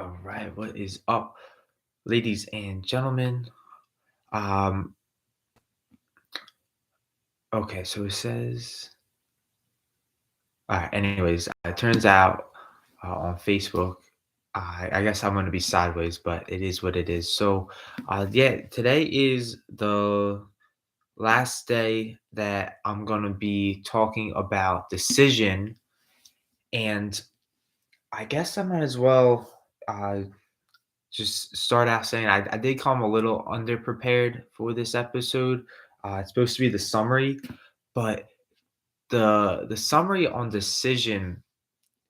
All right, what is up, ladies and gentlemen? Um, okay, so it says, all right, anyways, it turns out on Facebook, I guess I'm going to be sideways, but it is what it is. So, yeah, today is the last day that I'm going to be talking about decision. And I guess I might as well just start out saying I did come a little underprepared for this episode. It's supposed to be the summary, but the summary on decision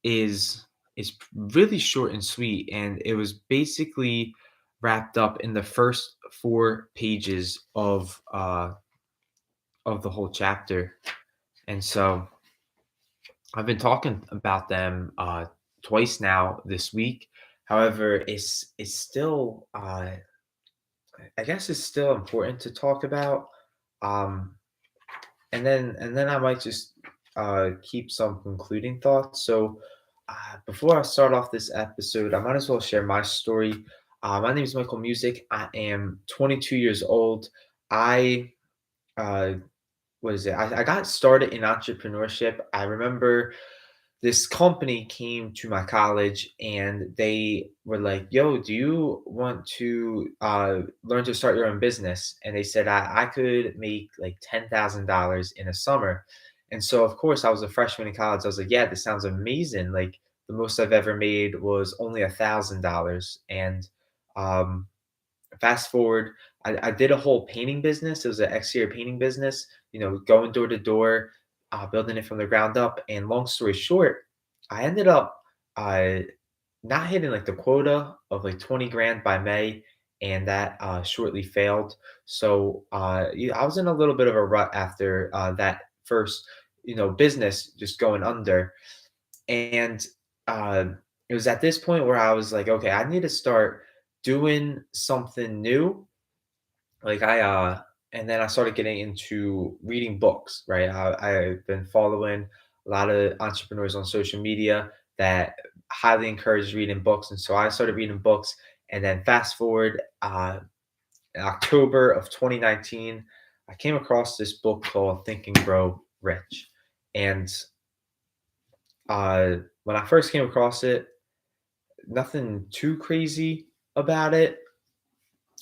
is is really short and sweet, and it was basically wrapped up in the first 4 pages of the whole chapter. And so I've been talking about them twice now this week. However, it's still I guess it's still important to talk about. Um, and then I might just keep some concluding thoughts. So before I start off this episode, I might as well share my story. My name is Michael Music. I am 22 years old. I uh, what is it? I got started in entrepreneurship. I remember this company came to my college and they were like, "Yo, do you want to learn to start your own business?" And they said I could make like $10,000 in a summer. And so, of course, I was a freshman in college. I was like, "Yeah, this sounds amazing." Like the most I've ever made was only $1,000. And um, fast forward, I did a whole painting business. It was an exterior painting business, going door to door, building it from the ground up. And long story short, I ended up uh, not hitting like the quota of like 20 grand by May, and that shortly failed. So yeah, I was in a little bit of a rut after that first, business just going under. And uh, it was at this point where I was like, okay, I need to start doing something new. Like and then I started getting into reading books, right? I've been following a lot of entrepreneurs on social media that highly encourage reading books. And so I started reading books. And then fast forward in October of 2019, I came across this book called Think and Grow Rich. And when I first came across it, nothing too crazy about it.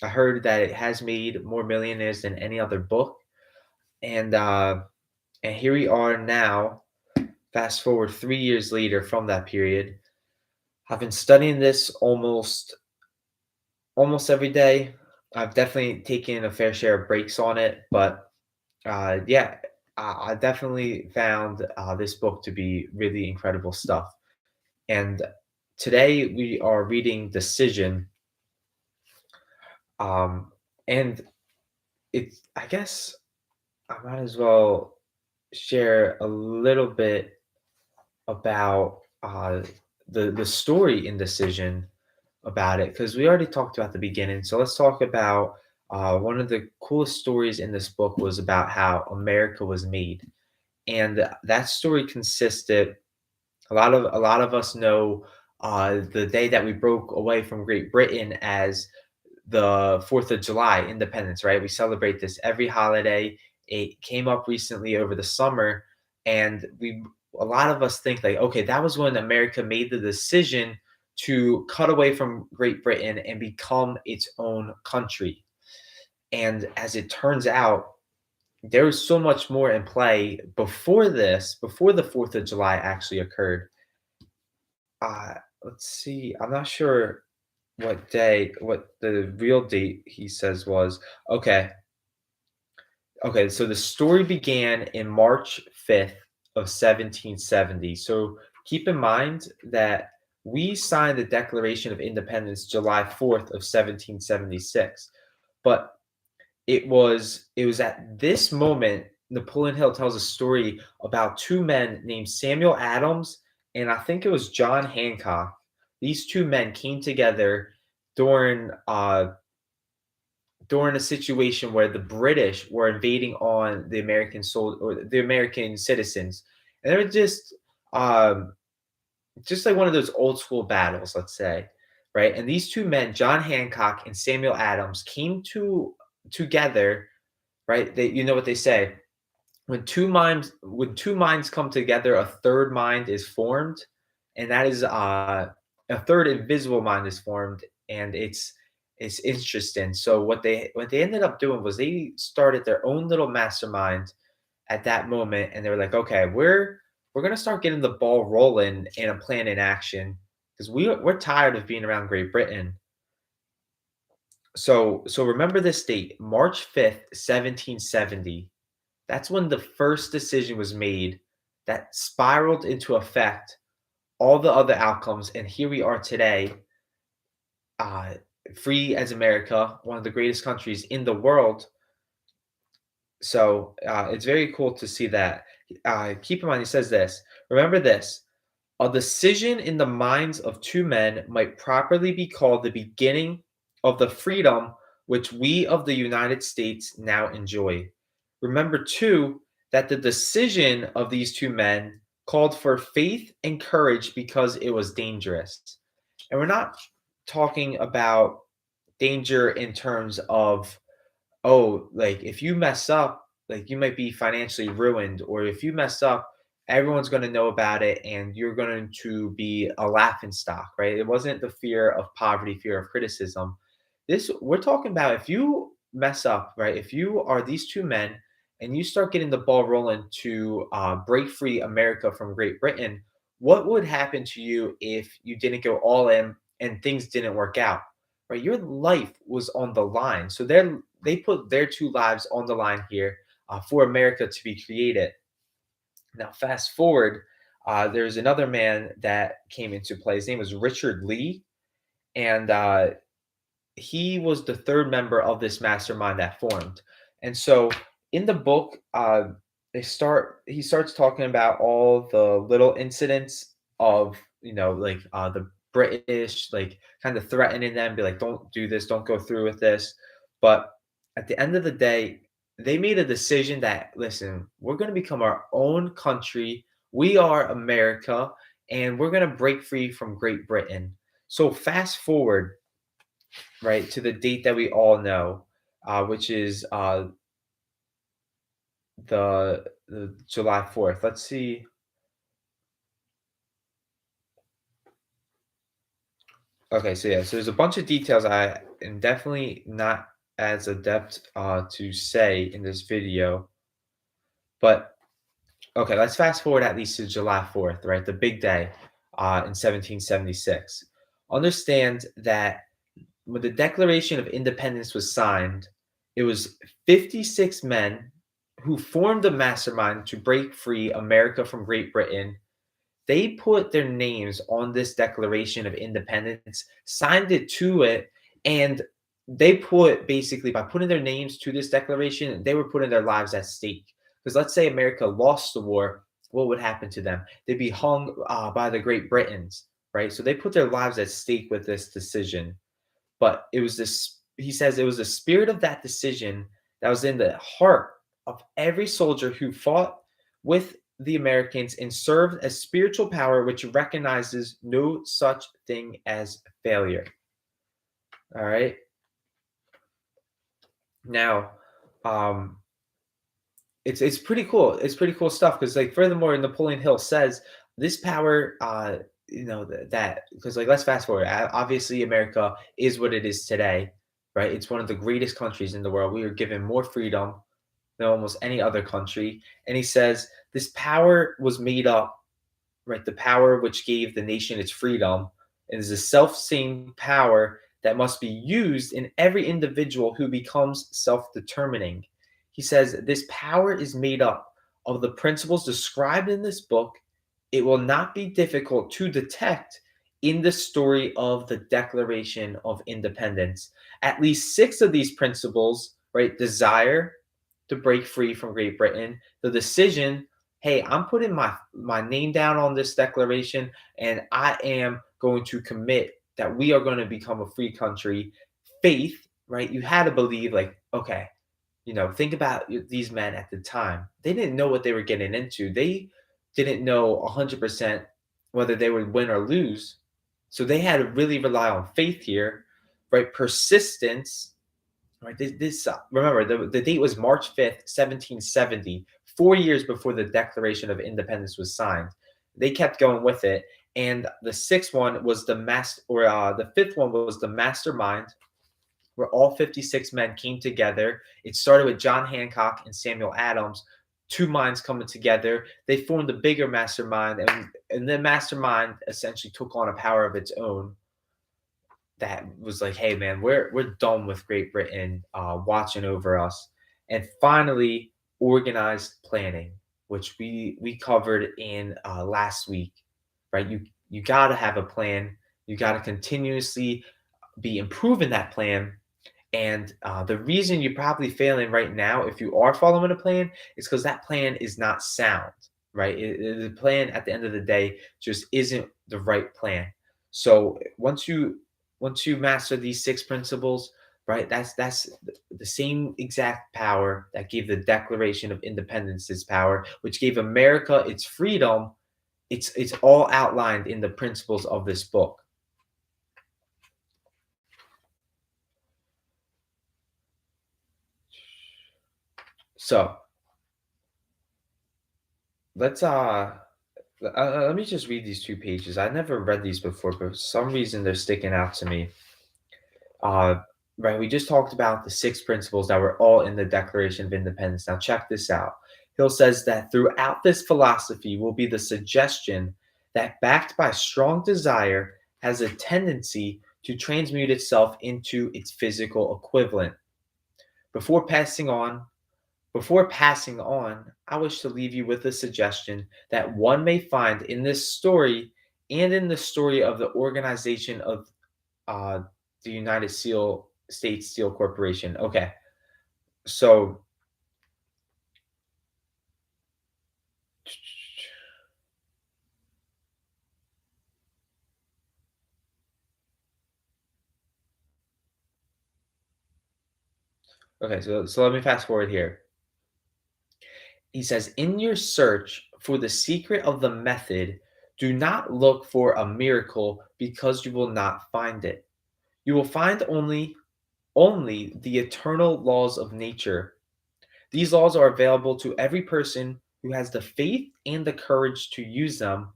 I heard that it has made more millionaires than any other book. And and here we are now, fast forward 3 years later from that period. I've been studying this almost every day. I've definitely taken a fair share of breaks on it, but yeah, I definitely found this book to be really incredible stuff. And today we are reading Decision. Um, and it's, I guess I might as well share a little bit about the story in Decision about it, because we already talked about the beginning. So let's talk about one of the coolest stories in this book was about how America was made, and that story consisted. A lot of us know the day that we broke away from Great Britain as the 4th of July, Independence, right? We celebrate this every holiday. It came up recently over the summer, and a lot of us think like, okay, that was when America made the decision to cut away from Great Britain and become its own country. And as it turns out, there was so much more in play before this, before the 4th of July actually occurred. Uh, let's see. I'm not sure what the real date he says was. Okay. Okay, so the story began in March 5th of 1770. So keep in mind that we signed the Declaration of Independence July 4th of 1776. But it was at this moment Napoleon Hill tells a story about two men named Samuel Adams and I think it was John Hancock. These two men came together during during a situation where the British were invading on the American or the American citizens, and they were um, just like one of those old school battles, let's say. right? And these two men, John Hancock and Samuel Adams, came together, right? They, you know what they say, when two minds come together, a third mind is formed, and that is a third invisible mind is formed, and it's interesting. So what they ended up doing was they started their own little mastermind at that moment, and they were like, okay, we're gonna start getting the ball rolling and a plan in action because we're tired of being around Great Britain. So remember this date, March 5th, 1770. That's when the first decision was made that spiraled into effect all the other outcomes, and here we are today, uh, free as America, one of the greatest countries in the world. So it's very cool to see that. Keep in mind, he says this. Remember this: a decision in the minds of two men might properly be called the beginning of the freedom which we of the United States now enjoy. Remember, too, that the decision of these two men called for faith and courage because it was dangerous. And we're not talking about danger in terms of, oh, like if you mess up, like you might be financially ruined, or if you mess up, everyone's going to know about it and you're going to be a laughing stock, right? It wasn't the fear of poverty, fear of criticism. This, we're talking about if you mess up, right? If you are these two men and you start getting the ball rolling to break free America from Great Britain, what would happen to you if you didn't go all in and things didn't work out? Right, your life was on the line. So they put their two lives on the line here for America to be created. Now, fast forward, there's another man that came into play. His name was Richard Lee, and he was the third member of this mastermind that formed. And so in the book, he starts talking about all the little incidents of, like the British, like kind of threatening them, be like, don't do this, don't go through with this. But at the end of the day, they made a decision that, listen, we're going to become our own country. We are America, and we're going to break free from Great Britain. So fast forward, right, to the date that we all know, which is the July 4th. Let's see. Okay, so yeah, so there's a bunch of details I am definitely not as adept to say in this video, but okay, let's fast forward at least to July 4th, right, the big day in 1776. Understand that when the Declaration of Independence was signed, it was 56 men who formed the mastermind to break free America from Great Britain. They put their names on this Declaration of Independence, signed it to it, and they put basically by putting their names to this declaration, they were putting their lives at stake. Because let's say America lost the war, what would happen to them? They'd be hung by the Great Britons, right? So they put their lives at stake with this decision. But it was this, he says it was the spirit of that decision that was in the heart of every soldier who fought with the Americans and served as spiritual power which recognizes no such thing as failure. All right. Now, um, it's pretty cool. It's pretty cool stuff because like furthermore, Napoleon Hill says this power, that because like let's fast forward. Obviously, America is what it is today, right? It's one of the greatest countries in the world. We are given more freedom than almost any other country, and he says this power was made up, right? The power which gave the nation its freedom is the self same power that must be used in every individual who becomes self determining. He says this power is made up of the principles described in this book. It will not be difficult to detect in the story of the Declaration of Independence. At least six of these principles, right? Desire to break free from Great Britain, the decision, hey, I'm putting my name down on this declaration and I am going to commit that we are going to become a free country. Faith, right? You had to believe, like, okay, think about these men at the time. They didn't know what they were getting into. They didn't know 100% whether they would win or lose. So they had to really rely on faith here, right? Persistence, right? Remember, the date was March 5th, 1770, 4 years before the Declaration of Independence was signed. They kept going with it. And the sixth one was the fifth one was the Mastermind, where all 56 men came together. It started with John Hancock and Samuel Adams, two minds coming together. They formed a bigger mastermind, and the mastermind essentially took on a power of its own that was like, hey man, we're done with Great Britain watching over us. And finally, organized planning, which we covered in last week, right? You got to have a plan. You got to continuously be improving that plan. And the reason you're probably failing right now, if you are following a plan, is because that plan is not sound, right? The plan at the end of the day just isn't the right plan. So once you master these six principles, right? That's the same exact power that gave the Declaration of Independence its power, which gave America its freedom. It's all outlined in the principles of this book. So let's let me just read these two pages. I never read these before, but for some reason they're sticking out to me. Uh, right, we just talked about the six principles that were all in the Declaration of Independence. Now, check this out. Hill says that throughout this philosophy will be the suggestion that, backed by strong desire, has a tendency to transmute itself into its physical equivalent. Before passing on, I wish to leave you with a suggestion that one may find in this story and in the story of the organization of uh, the United States Steel Corporation. Okay, so so let me fast forward here. He says, in your search for the secret of the method, do not look for a miracle because you will not find it. You will find only the eternal laws of nature. These laws are available to every person who has the faith and the courage to use them.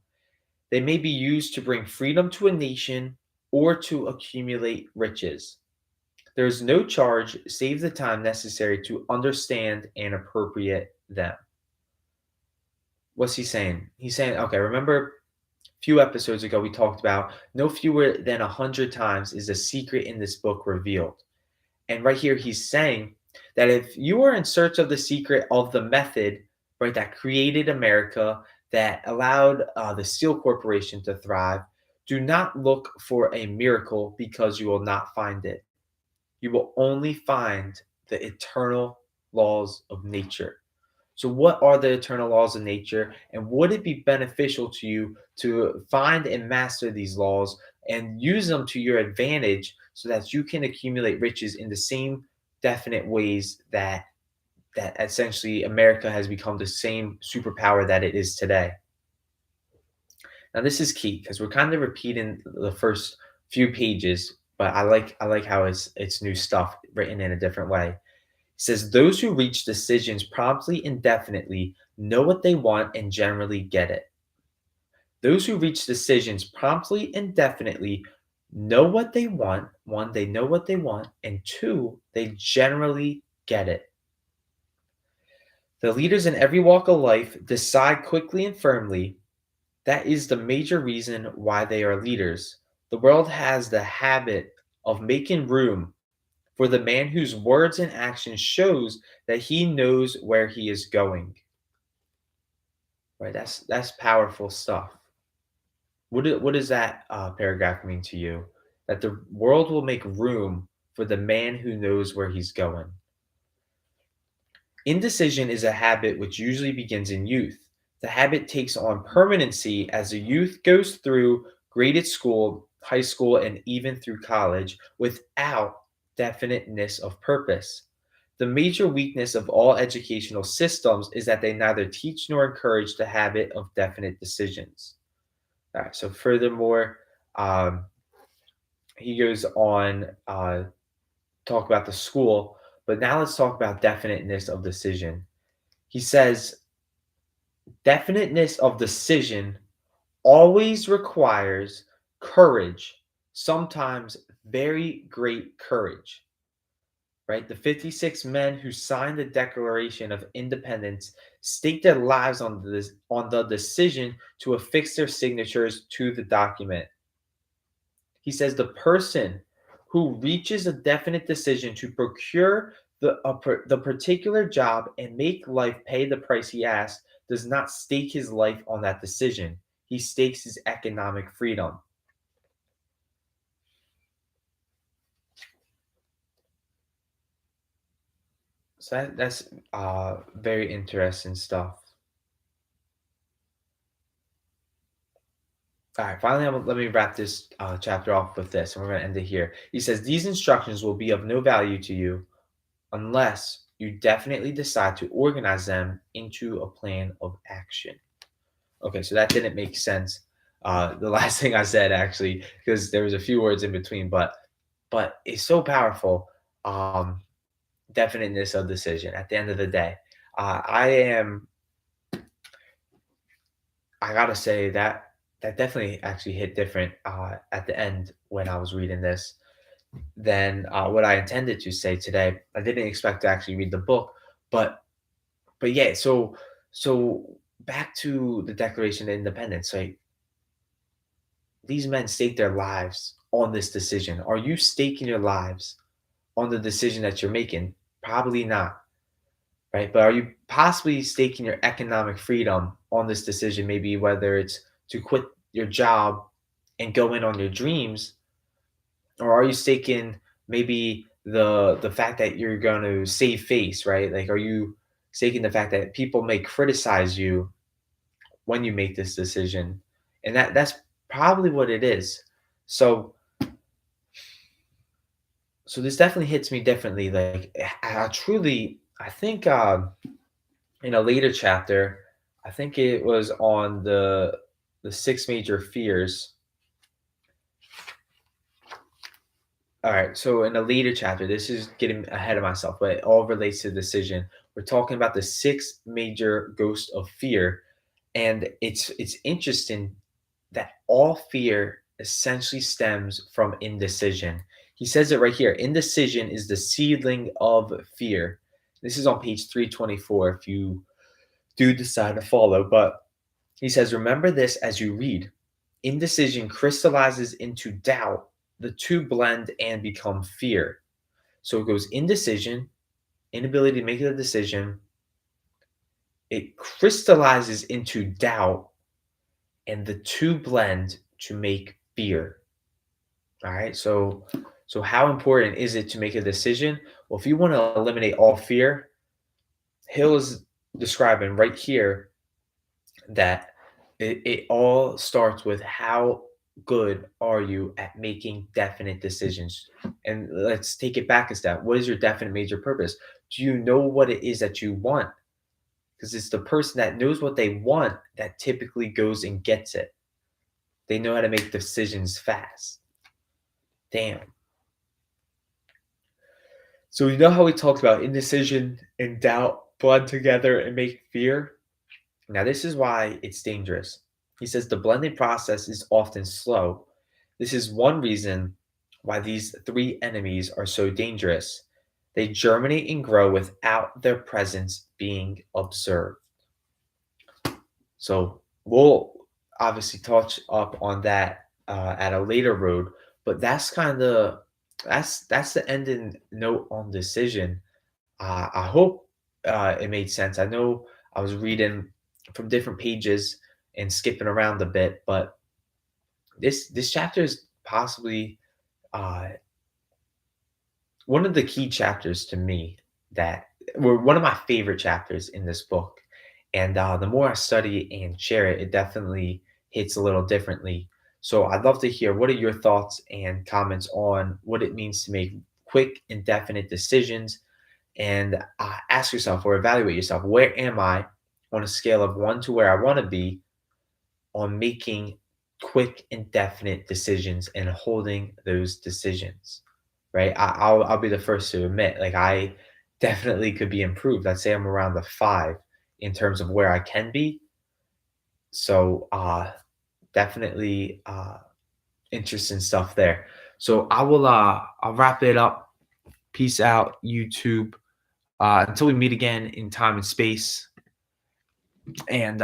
They may be used to bring freedom to a nation or to accumulate riches. There is no charge save the time necessary to understand and appropriate them. What's he saying? He's saying, okay, remember a few episodes ago we talked about no fewer than 100 times is a secret in this book revealed. And right here, he's saying that if you are in search of the secret of the method, right, that created America, that allowed the Steel Corporation to thrive, do not look for a miracle because you will not find it. You will only find the eternal laws of nature. So, what are the eternal laws of nature? And would it be beneficial to you to find and master these laws and use them to your advantage so that you can accumulate riches in the same definite ways that essentially America has become the same superpower that it is today? Now, this is key because we're kind of repeating the first few pages, but I like how it's new stuff written in a different way. It says those who reach decisions promptly and definitely know what they want and generally get it. Those who reach decisions promptly and definitely know what they want. One, they know what they want, and two, they generally get it. The leaders in every walk of life decide quickly and firmly. That is the major reason why they are leaders. The world has the habit of making room for the man whose words and actions shows that he knows where he is going. Right? That's powerful stuff. What does that paragraph mean to you? That the world will make room for the man who knows where he's going. Indecision is a habit which usually begins in youth. The habit takes on permanency as the youth goes through graded school, high school, and even through college without definiteness of purpose. The major weakness of all educational systems is that they neither teach nor encourage the habit of definite decisions. All right, so furthermore, Um, he goes on talk about the school, but now let's talk about definiteness of decision. He says definiteness of decision always requires courage, sometimes very great courage, right? The 56 men who signed the Declaration of Independence stake their lives on the decision to affix their signatures to the document. He says the person who reaches a definite decision to procure the particular job and make life pay the price he asks does not stake his life on that decision. He stakes his economic freedom. So that's very interesting stuff. All right, finally, let me wrap this chapter off with this, and we're going to end it here. He says, these instructions will be of no value to you unless you definitely decide to organize them into a plan of action. Okay, so that didn't make sense. The last thing I said, actually, because there was a few words in between, but it's so powerful. Definiteness of decision. At the end of the day, I am. I gotta say that definitely actually hit different at the end when I was reading this than what I intended to say today. I didn't expect to actually read the book, but yeah. So back to the Declaration of Independence. Like these men stake their lives on this decision. Are you staking your lives on the decision that you're making? Probably not, right? But are you possibly staking your economic freedom on this decision? Maybe whether it's to quit your job and go in on your dreams, or are you staking maybe the fact that you're going to save face, right? Like, are you staking the fact that people may criticize you when you make this decision? And that's probably what it is. So this definitely hits me differently. Like I truly, I think in a later chapter, I think it was on the six major fears. All right, so in a later chapter, this is getting ahead of myself, but it all relates to decision. We're talking about the six major ghosts of fear, and it's interesting that all fear essentially stems from indecision. He says it right here. Indecision is the seedling of fear. This is on page 324 if you do decide to follow, but he says, remember this as you read. Indecision crystallizes into doubt. The two blend and become fear. So it goes indecision, inability to make a decision. It crystallizes into doubt, and the two blend to make fear. All right. So how important is it to make a decision? Well, if you want to eliminate all fear, Hill is describing right here that it all starts with how good are you at making definite decisions. And let's take it back a step. What is your definite major purpose? Do you know what it is that you want? Because it's the person that knows what they want that typically goes and gets it. They know how to make decisions fast. Damn. So you know how we talked about indecision and doubt blend together and make fear? Now, this is why it's dangerous. He says the blending process is often slow. This is one reason why these three enemies are so dangerous. They germinate and grow without their presence being observed. So, we'll obviously touch up on that at a later road, but that's the ending note on decision. I hope it made sense. I know I was reading from different pages and skipping around a bit, but this chapter is possibly uh, one of the key chapters to me that were one of my favorite chapters in this book. And the more I study and share it, it definitely hits a little differently. So I'd love to hear what are your thoughts and comments on what it means to make quick and definite decisions, and ask yourself or evaluate yourself, where am I on a scale of 1 to where I want to be on making quick and definite decisions and holding those decisions, right? I'll be the first to admit, like, I definitely could be improved. I'd say I'm around the 5 in terms of where I can be. So, definitely, interesting stuff there. So I'll wrap it up. Peace out, YouTube. Until we meet again in time and space. And